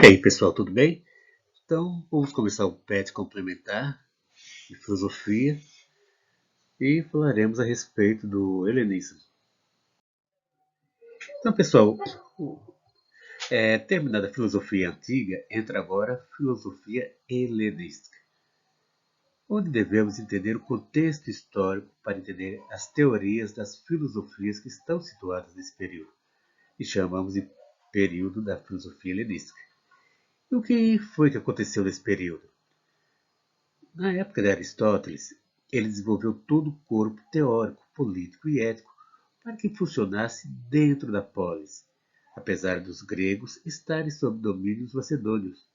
E aí, pessoal, tudo bem? Então, vamos começar o PET complementar de filosofia e falaremos a respeito do helenismo. Então, pessoal, terminada a filosofia antiga, entra agora a filosofia helenística, onde devemos entender o contexto histórico para entender as teorias das filosofias que estão situadas nesse período, e chamamos de período da filosofia helenística. E o que foi que aconteceu nesse período? Na época de Aristóteles, ele desenvolveu todo o corpo teórico, político e ético para que funcionasse dentro da polis, apesar dos gregos estarem sob domínio dos macedônios.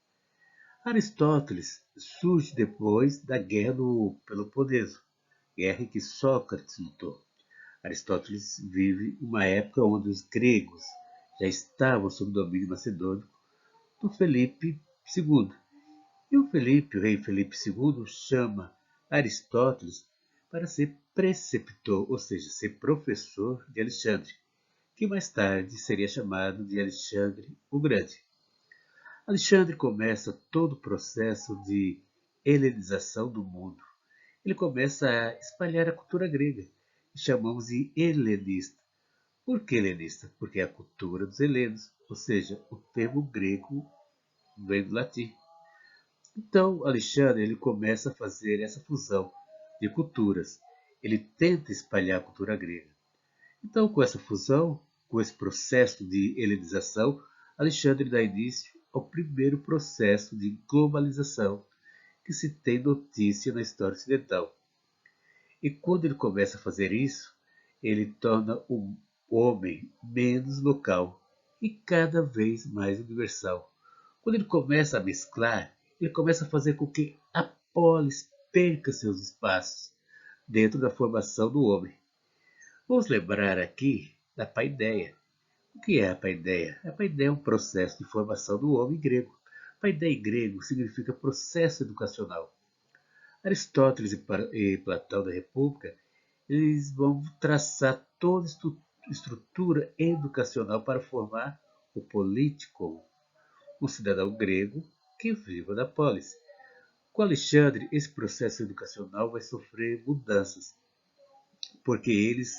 Aristóteles surge depois da Guerra do Peloponeso, guerra em que Sócrates lutou. Aristóteles vive uma época onde os gregos já estavam sob domínio macedônico do Felipe II. E o rei Felipe II, chama Aristóteles para ser preceptor, ou seja, ser professor de Alexandre, que mais tarde seria chamado de Alexandre o Grande. Alexandre começa todo o processo de helenização do mundo. Ele começa a espalhar a cultura grega, que chamamos de helenista. Por que helenista? Porque é a cultura dos helenos, ou seja, o termo grego vem do latim. Então, Alexandre ele começa a fazer essa fusão de culturas. Ele tenta espalhar a cultura grega. Então, com essa fusão, com esse processo de helenização, Alexandre dá início ao primeiro processo de globalização que se tem notícia na história ocidental. E quando ele começa a fazer isso, ele torna o homem menos local e cada vez mais universal. Quando ele começa a mesclar, ele começa a fazer com que a polis perca seus espaços dentro da formação do homem. Vamos lembrar aqui da paideia. O que é a paideia? A paideia é um processo de formação do homem grego. Paideia em grego significa processo educacional. Aristóteles e Platão da República, eles vão traçar toda a estrutura educacional para formar o político, um cidadão grego que viva na polis. Com Alexandre, esse processo educacional vai sofrer mudanças, porque eles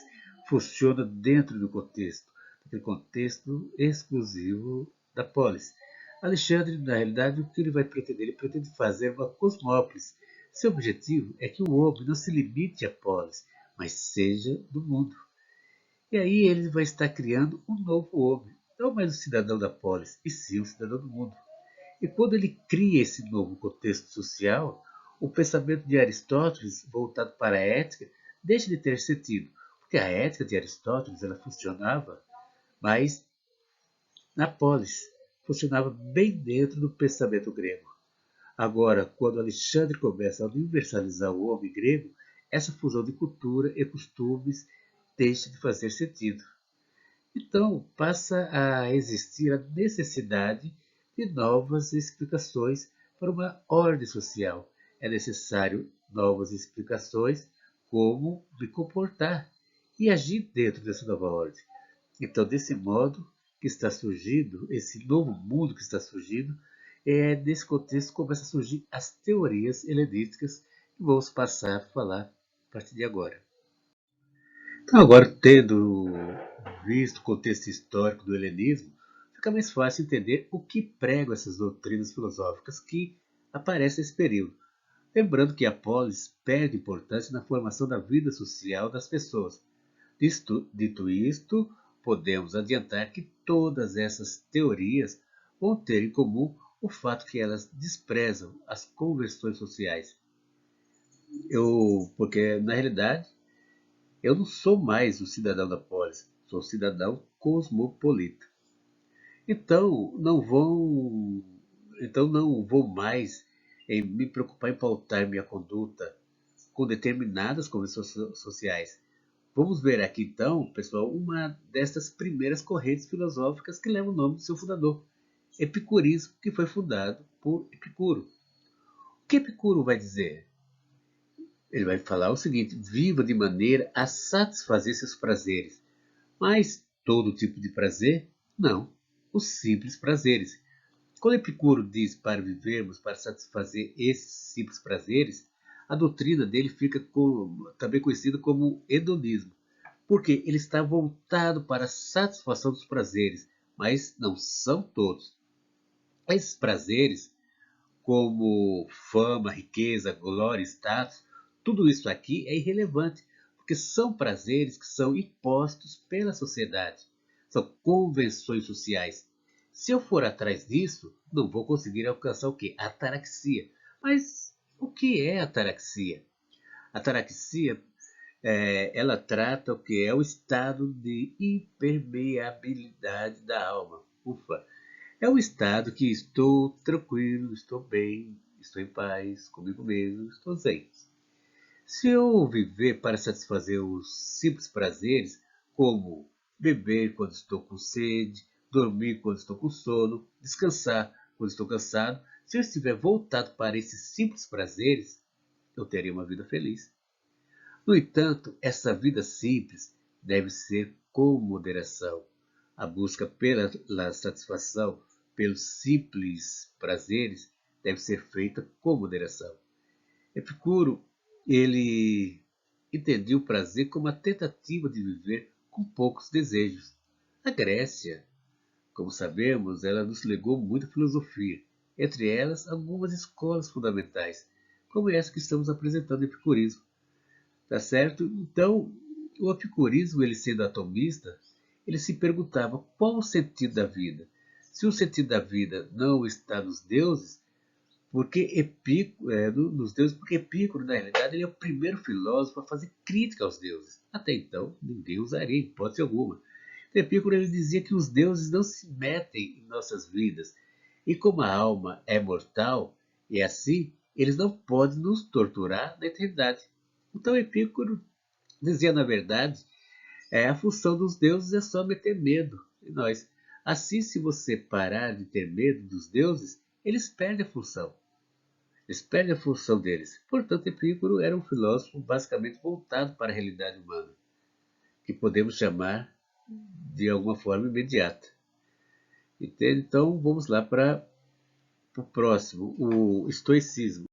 funcionam dentro do contexto, daquele contexto exclusivo da polis. Alexandre, na realidade, o que ele vai pretender? Ele pretende fazer uma cosmópolis. Seu objetivo é que o homem não se limite à polis, mas seja do mundo. E aí ele vai estar criando um novo homem, não mais um cidadão da polis, e sim um cidadão do mundo. E quando ele cria esse novo contexto social, o pensamento de Aristóteles, voltado para a ética, deixa de ter sentido, porque a ética de Aristóteles ela funcionava mais na polis, funcionava bem dentro do pensamento grego. Agora, quando Alexandre começa a universalizar o homem grego, essa fusão de cultura e costumes deixa de fazer sentido. Então, passa a existir a necessidade de novas explicações para uma ordem social. É necessário novas explicações como me comportar e agir dentro dessa nova ordem. Então, desse modo que está surgindo, esse novo mundo que está surgindo, nesse contexto começam a surgir as teorias helenísticas que vamos passar a falar a partir de agora. Então, agora, tendo visto o contexto histórico do helenismo, fica mais fácil entender o que pregam essas doutrinas filosóficas que aparecem nesse período. Lembrando que a polis perde importância na formação da vida social das pessoas. Dito isto, podemos adiantar que todas essas teorias vão ter em comum o fato que elas desprezam as conversões sociais. Porque, na realidade, eu não sou mais um cidadão da polis, sou um cidadão cosmopolita. Então não vou mais me preocupar em pautar minha conduta com determinadas convenções sociais. Vamos ver aqui então, pessoal, uma dessas primeiras correntes filosóficas que leva o nome do seu fundador, Epicurismo, que foi fundado por Epicuro. O que Epicuro vai dizer? Ele vai falar o seguinte: viva de maneira a satisfazer seus prazeres. Mas todo tipo de prazer? Não. Os simples prazeres. Quando Epicuro diz para vivermos, para satisfazer esses simples prazeres, a doutrina dele fica também conhecida como hedonismo, porque ele está voltado para a satisfação dos prazeres, mas não são todos. Esses prazeres, como fama, riqueza, glória, status, tudo isso aqui é irrelevante, porque são prazeres que são impostos pela sociedade. São convenções sociais. Se eu for atrás disso, não vou conseguir alcançar o quê? A ataraxia. Mas o que é a ataraxia? A ataraxia, ela trata o que é o estado de impermeabilidade da alma. Ufa! É um estado que estou tranquilo, estou bem, estou em paz comigo mesmo, estou zen. Se eu viver para satisfazer os simples prazeres, como beber quando estou com sede, dormir quando estou com sono, descansar quando estou cansado, se eu estiver voltado para esses simples prazeres, eu teria uma vida feliz. No entanto, essa vida simples deve ser com moderação. A busca pela satisfação, pelos simples prazeres, deve ser feita com moderação. Epicuro, ele entendia o prazer como a tentativa de viver com poucos desejos. A Grécia, como sabemos, ela nos legou muita filosofia, entre elas algumas escolas fundamentais, como essa que estamos apresentando no epicurismo. Tá certo? Então, o epicurismo, ele sendo atomista, ele se perguntava qual o sentido da vida. Se o sentido da vida não está nos deuses, nos deuses, porque Epicuro, na realidade, ele é o primeiro filósofo a fazer crítica aos deuses. Até então, ninguém usaria, em hipótese alguma. Epicuro, ele dizia que os deuses não se metem em nossas vidas. E como a alma é mortal, e assim, eles não podem nos torturar na eternidade. Então Epicuro dizia, na verdade, a função dos deuses é só meter medo em nós. Assim, se você parar de ter medo dos deuses, eles perdem a função. Eles perdem a função deles. Portanto, Epicuro era um filósofo basicamente voltado para a realidade humana, que podemos chamar de alguma forma imediata. Entende? Então, vamos lá para o próximo, o estoicismo.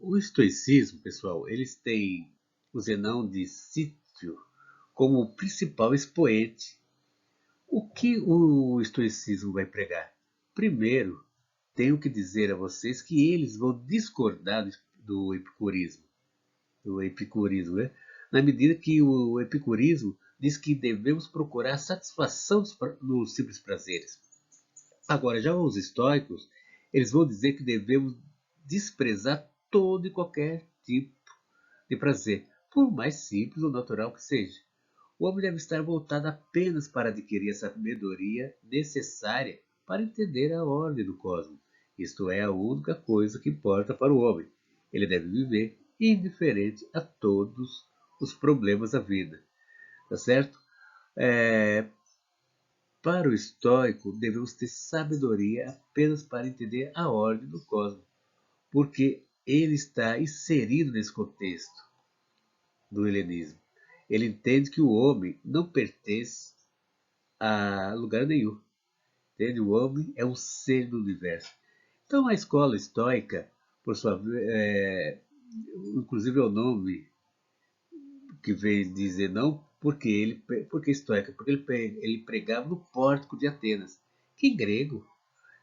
O estoicismo, pessoal, eles têm o Zenão de Sítio como o principal expoente. O que o estoicismo vai pregar? Primeiro, tenho que dizer a vocês que eles vão discordar do epicurismo, né? Na medida que o epicurismo diz que devemos procurar a satisfação dos simples prazeres. Agora, já os estoicos, eles vão dizer que devemos desprezar todo e qualquer tipo de prazer, por mais simples ou natural que seja. O homem deve estar voltado apenas para adquirir essa sabedoria necessária para entender a ordem do cosmos. Isto é a única coisa que importa para o homem. Ele deve viver indiferente a todos os problemas da vida. Tá certo? É, para o estoico, devemos ter sabedoria apenas para entender a ordem do cosmos, porque ele está inserido nesse contexto do helenismo. Ele entende que o homem não pertence a lugar nenhum. Entende? O homem é um ser do universo. Então a escola estoica, por sua vez, inclusive é o nome que vem dizer não, porque estoica, porque ele pregava no pórtico de Atenas, que em grego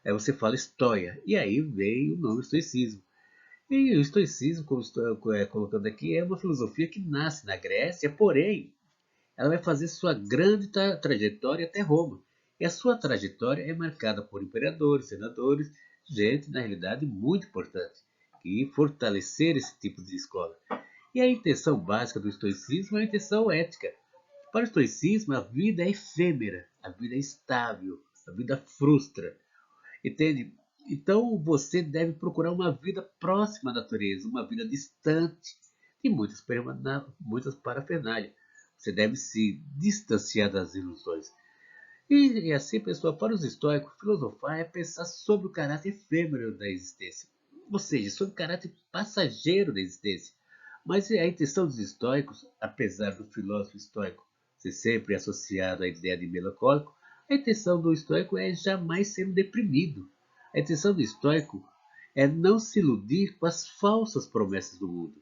você fala estoia, e aí vem o nome estoicismo. E o estoicismo, como estou colocando aqui, é uma filosofia que nasce na Grécia, porém ela vai fazer sua grande trajetória até Roma. E a sua trajetória é marcada por imperadores, senadores, gente, na realidade, muito importante, que fortalecer esse tipo de escola. E a intenção básica do estoicismo é a intenção ética. Para o estoicismo, a vida é efêmera, a vida é instável, a vida frustra. Entende? Então você deve procurar uma vida próxima à natureza, uma vida distante de muitas parafernálias. Você deve se distanciar das ilusões. E assim, pessoal, para os estoicos, filosofar é pensar sobre o caráter efêmero da existência, ou seja, sobre o caráter passageiro da existência. Mas a intenção dos estoicos, apesar do filósofo estoico ser sempre associado à ideia de melancólico, A intenção do estoico é jamais ser um deprimido. A intenção do estoico é não se iludir com as falsas promessas do mundo.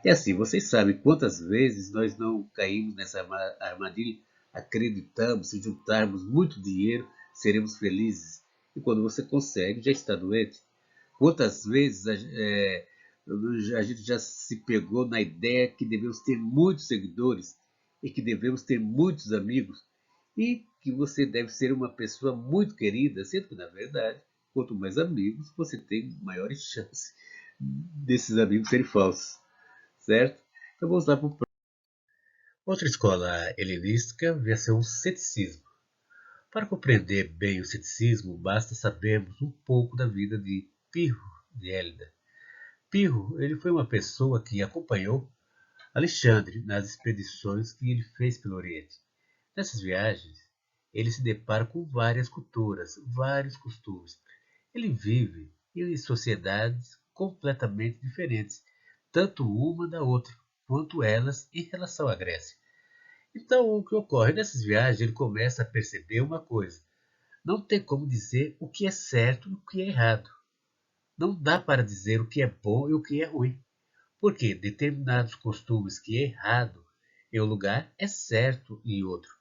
É assim, vocês sabem quantas vezes nós não caímos nessa armadilha, acreditamos, se juntarmos muito dinheiro, seremos felizes. E quando você consegue, já está doente. Quantas vezes a gente já se pegou na ideia que devemos ter muitos seguidores e que devemos ter muitos amigos e que você deve ser uma pessoa muito querida, sendo que, na verdade, quanto mais amigos, você tem maiores chances desses amigos serem falsos, certo? Então vamos lá para o próximo. Outra escola helenística veio a ser o ceticismo. Para compreender bem o ceticismo, basta sabermos um pouco da vida de Pirro de Élida. Pirro, ele foi uma pessoa que acompanhou Alexandre nas expedições que ele fez pelo Oriente. Nessas viagens, ele se depara com várias culturas, vários costumes. Ele vive em sociedades completamente diferentes, tanto uma da outra, quanto elas em relação à Grécia. Então, o que ocorre nessas viagens, ele começa a perceber uma coisa: não tem como dizer o que é certo e o que é errado. Não dá para dizer o que é bom e o que é ruim, porque determinados costumes que é errado em um lugar é certo em outro.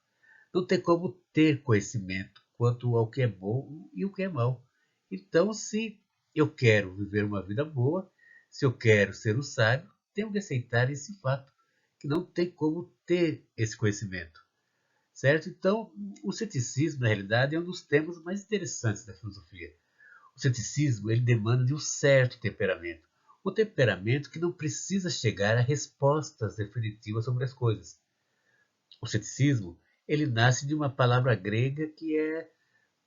Não tem como ter conhecimento quanto ao que é bom e o que é mal. Então, se eu quero viver uma vida boa, se eu quero ser um sábio, tenho que aceitar esse fato, que não tem como ter esse conhecimento. Certo? Então, o ceticismo, na realidade, é um dos temas mais interessantes da filosofia. O ceticismo ele demanda de um certo temperamento. Um temperamento que não precisa chegar a respostas definitivas sobre as coisas. O ceticismo ele nasce de uma palavra grega que é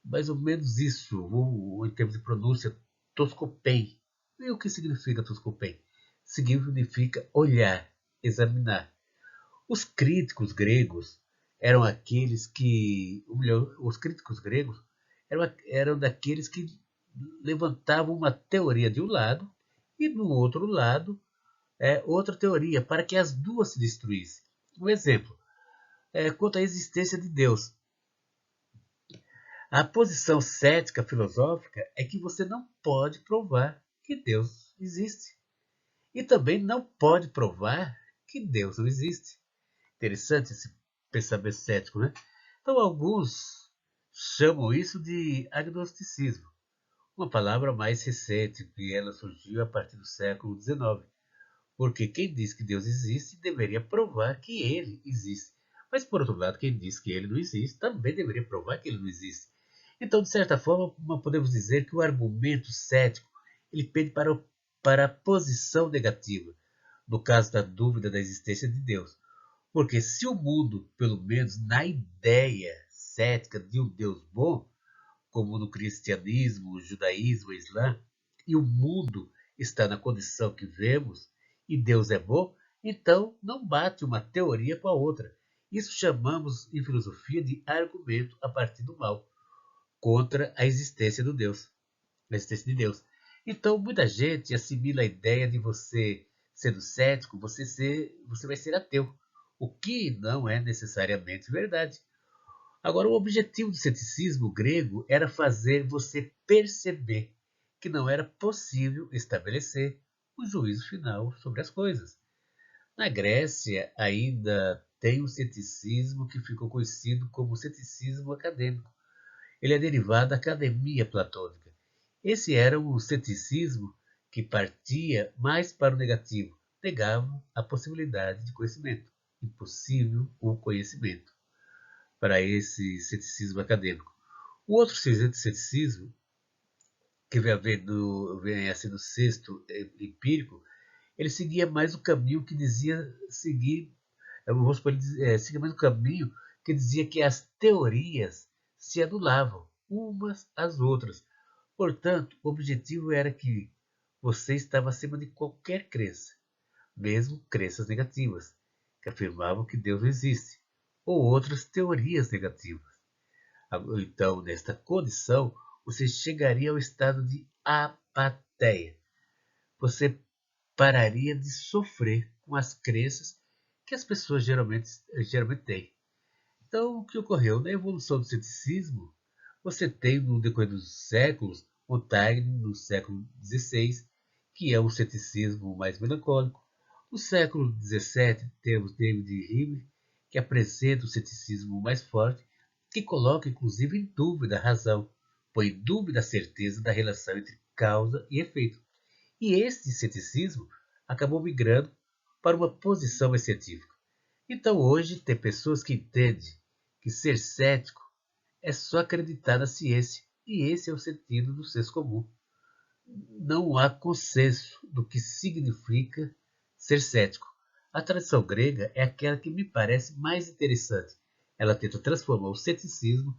mais ou menos isso, ou em termos de pronúncia, toscopei. E o que significa toscopei? Significa olhar, examinar. Os críticos gregos eram aqueles que, ou melhor, os críticos gregos eram daqueles que levantavam uma teoria de um lado e do outro lado outra teoria para que as duas se destruíssem. Um exemplo, quanto à existência de Deus. A posição cética filosófica é que você não pode provar que Deus existe. E também não pode provar que Deus não existe. Interessante esse pensamento cético, né? Então, alguns chamam isso de agnosticismo, uma palavra mais recente, que ela surgiu a partir do século XIX, porque quem diz que Deus existe deveria provar que ele existe. Mas, por outro lado, quem diz que ele não existe também deveria provar que ele não existe. Então, de certa forma, podemos dizer que o argumento cético ele pende para a posição negativa, no caso da dúvida da existência de Deus. Porque se o mundo, pelo menos na ideia cética de um Deus bom, como no cristianismo, o judaísmo, o islã, e o mundo está na condição que vemos, e Deus é bom, então não bate uma teoria com a outra. Isso chamamos em filosofia de argumento a partir do mal, contra a existência do Deus, a existência de Deus. Então muita gente assimila a ideia de você sendo cético, você vai ser ateu, o que não é necessariamente verdade. Agora, o objetivo do ceticismo grego era fazer você perceber que não era possível estabelecer o juízo final sobre as coisas. Na Grécia, ainda tem o ceticismo que ficou conhecido como ceticismo acadêmico. Ele é derivado da academia platônica. Esse era o ceticismo que partia mais para o negativo, negava a possibilidade de conhecimento. Impossível o conhecimento para esse ceticismo acadêmico. O outro ceticismo, que vem a ser do sexto empírico, ele seguia mais o caminho que dizia seguir, vamos supor, ele seguia mais o caminho que dizia que as teorias se anulavam umas às outras. Portanto, o objetivo era que você estava acima de qualquer crença, mesmo crenças negativas, que afirmavam que Deus não existe, ou outras teorias negativas. Então, nesta condição, você chegaria ao estado de apatia. Você pararia de sofrer com as crenças que as pessoas geralmente têm. Então, o que ocorreu? Na evolução do ceticismo, você tem, no decorrer dos séculos, Montaigne, no século XVI, que é um ceticismo mais melancólico. No século XVII, temos David Hume, que apresenta o ceticismo mais forte, que coloca, inclusive, em dúvida a razão, põe em dúvida a certeza da relação entre causa e efeito. E este ceticismo acabou migrando para uma posição mais científica. Então, hoje, tem pessoas que entendem que ser cético é só acreditar na ciência, e esse é o sentido do senso comum. Não há consenso do que significa ser cético. A tradição grega é aquela que me parece mais interessante. Ela tenta transformar o ceticismo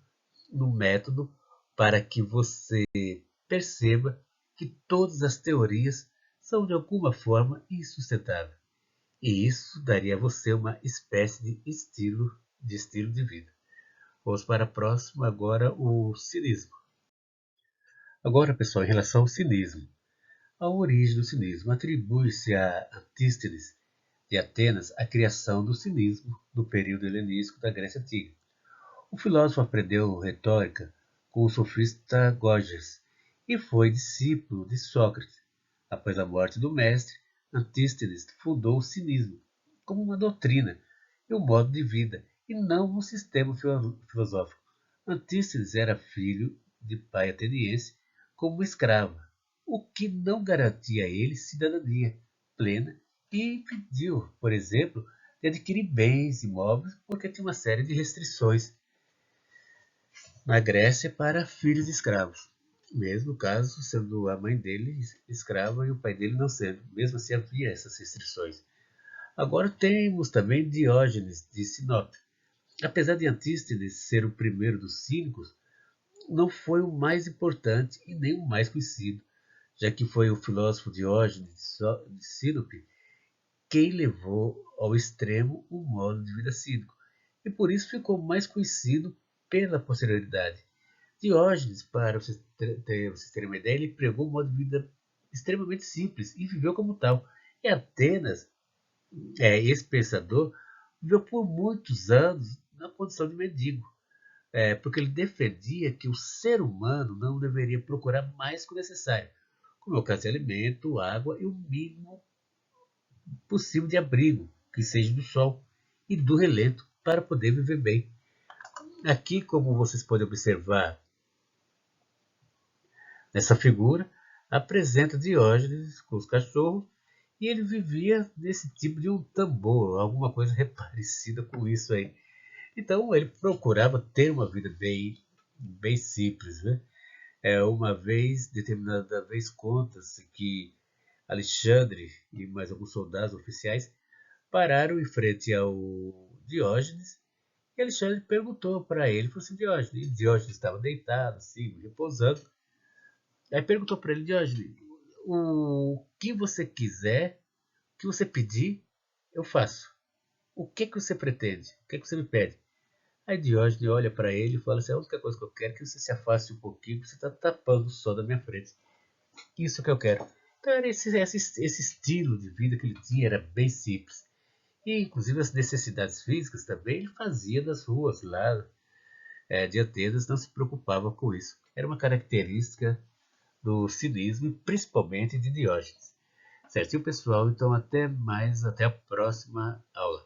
num método para que você perceba que todas as teorias são de alguma forma insustentáveis. E isso daria a você uma espécie de estilo de vida. Vamos para a próxima, agora o cinismo. Agora, pessoal, em relação ao cinismo. A origem do cinismo atribui-se a Antístenes de Atenas a criação do cinismo no período helenístico da Grécia Antiga. O filósofo aprendeu retórica com o sofista Gorgias e foi discípulo de Sócrates. Após a morte do mestre, Antístenes fundou o cinismo como uma doutrina e um modo de vida, e não um sistema filosófico. Antístenes era filho de pai ateniense como escravo, o que não garantia a ele cidadania plena e impediu, por exemplo, de adquirir bens imóveis porque tinha uma série de restrições na Grécia para filhos de escravos. Mesmo caso sendo a mãe dele escrava e o pai dele não sendo. Mesmo assim havia essas restrições. Agora temos também Diógenes de Sinope. Apesar de Antístenes ser o primeiro dos cínicos, não foi o mais importante e nem o mais conhecido, já que foi o filósofo Diógenes de Sinope quem levou ao extremo o modo de vida cínico, e por isso ficou mais conhecido pela posterioridade. Diógenes, para vocês terem uma ideia, ele pregou um modo de vida extremamente simples e viveu como tal. E Atenas, esse pensador, viveu por muitos anos na condição de mendigo, porque ele defendia que o ser humano não deveria procurar mais que o necessário, como é o caso de alimento, água e o mínimo possível de abrigo, que seja do sol e do relento, para poder viver bem. Aqui, como vocês podem observar nessa figura, apresenta Diógenes com os cachorros e ele vivia nesse tipo de um tambor, alguma coisa parecida com isso aí. Então ele procurava ter uma vida bem simples, né? Determinada vez, conta-se que Alexandre e mais alguns soldados oficiais pararam em frente ao Diógenes e Alexandre perguntou para ele, falou assim, Diógenes, e Diógenes estava deitado, assim, repousando. Aí perguntou para ele, Diógenes, o que você quiser, o que você pedir, eu faço. O que você pretende? O que você me pede? Aí Diógenes olha para ele e fala assim, a única coisa que eu quero é que você se afaste um pouquinho, porque você está tapando o sol da minha frente. Isso que eu quero. Então era esse estilo de vida que ele tinha, era bem simples. E inclusive as necessidades físicas também ele fazia das ruas lá de Atenas, não se preocupava com isso. Era uma característica do cinismo e principalmente de Diógenes. Certinho, pessoal? Então até mais, até a próxima aula.